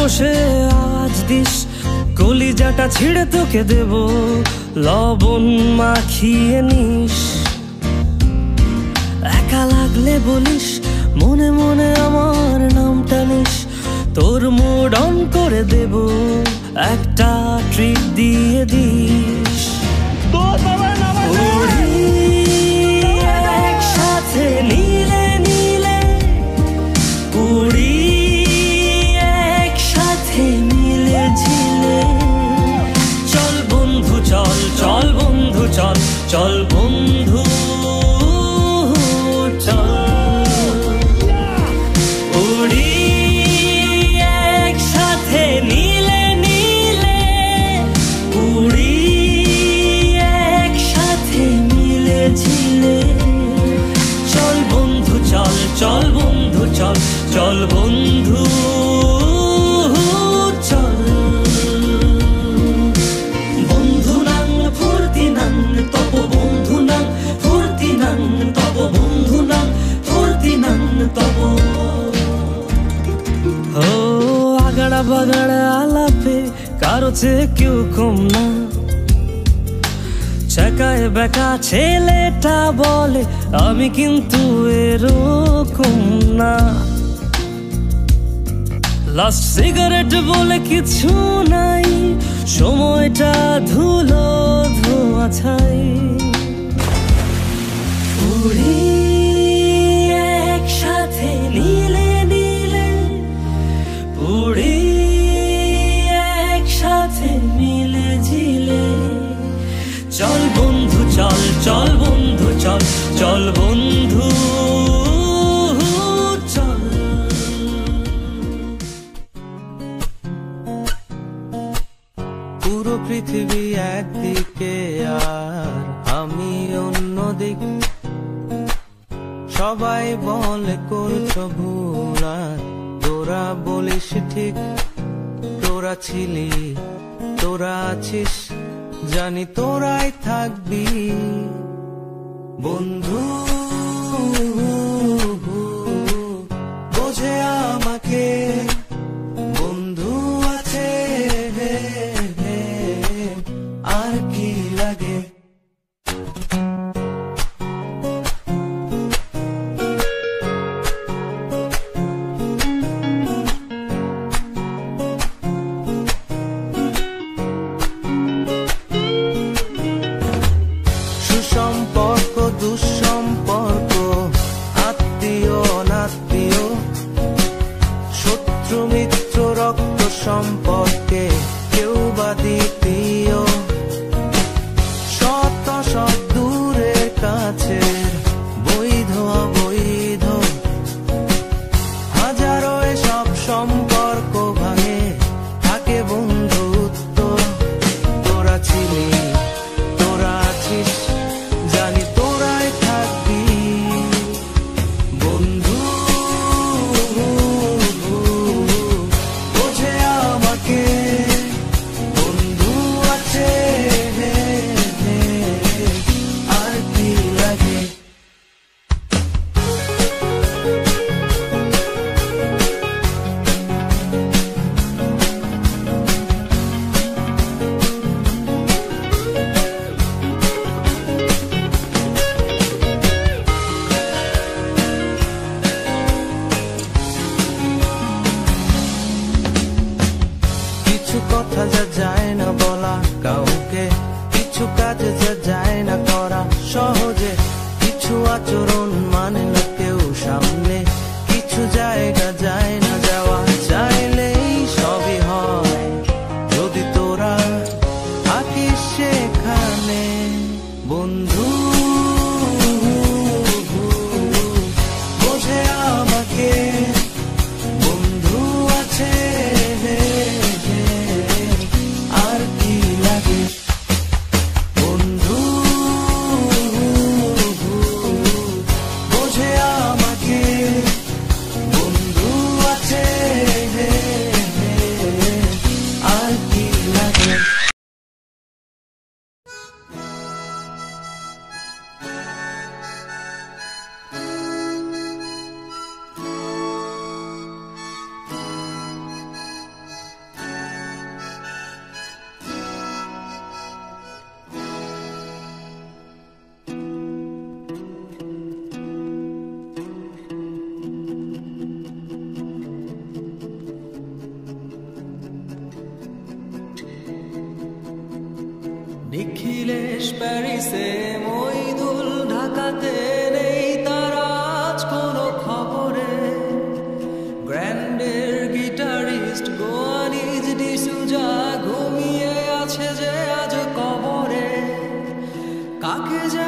বসে আওয়াজ দিস, কলিজাটা ছিঁড়ে তোকে দেব, লবণ মাখিয়ে নিস। একা লাগলে বলিস, মনে মনে আমার নামটা নিস, তোর মুড অন করে দেব, একটা ট্রিট দিয়ে দিস। একসাথে নীলে নীলে উড়ি, একসাথে মিলে ঝিলে। চল বন্ধু চল, চল বন্ধু চল, চল বন্ধু চল। উড়ি একসাথে নীলে নীলে উড়ি, একসাথে মিলে ঝিলে। চল বন্ধু চল, চল বন্ধু চল, চল বন্ধু চল। বন্ধু নাং ফুর্তি নাং তপ, বন্ধু নাং ফুর্তি নাং তপ, বন্ধু নাং ফুর্তি নাং তপ। ও আগাড়া বাগাড়া আলাপে কারো চেয়ে কেউ কম না, চাকায় বেকা ছেলেটা বলে আমি কিন্তু এরকম না। লাস্ট সিগারেট বলে কিছু নাই, সময়টা ধুলো ধোয়া ছাই। উড়ি একসাথে নীলে নীলে উড়ি, একসাথে মিলে ঝিলে। চল বন্ধু চল, চল বন্ধু চল, চল বন্ধু চল। পুরো পৃথিবী একদিকে আর আমি অন্যদিক, সবাই বলে করছো ভুল আর তোরা বলিস ঠিক। তোরা ছিলি, তোরা আছিস, জানি তোরাই থাকবি বন্ধু। বোঝে আমাকে বন্ধু আছে, আর কি লাগে। সুসম্পর্ক দুঃসম্পর্ক, আত্মীয় অনাত্মীয়, শত্রু মিত্র রক্ত সম্পর্কে কেউ বা দ্বিতীয়। শত শত দূরের কাছের, বৈধ অবৈধ, হাজারো এসব সম্পর্ক ভাঙে, থাকে বন্ধুত্ব। তোরা ছিলি, তোরা আছিস, জানি তোরাই থাকবি বন্ধু। বোঝে আমাকে বন্ধু আছে, আর কি লাগে। কিছু কথা যা যায় না বলা কাউকে, কিছু কাজ যা যায় না করা সহজে, কিছু আচরণ মানে না কেউ সামনে, কিছু জায়গা যায় না যাওয়া, চাইলেই সবই হয় যদি তোরা থাকিস সেখানে বন্ধু। বোঝে আমাকে বন্ধু আছে, নিখিলেশ প্যারিসে, মইদুল ঢাকাতে, নেই তার আজ কোনো খবরে। গ্র্যান্ডের গিটারিস্ট গোয়ানিজ ডিসুজা ঘুমিয়ে আছে যে আজ কবরে। কাকে যে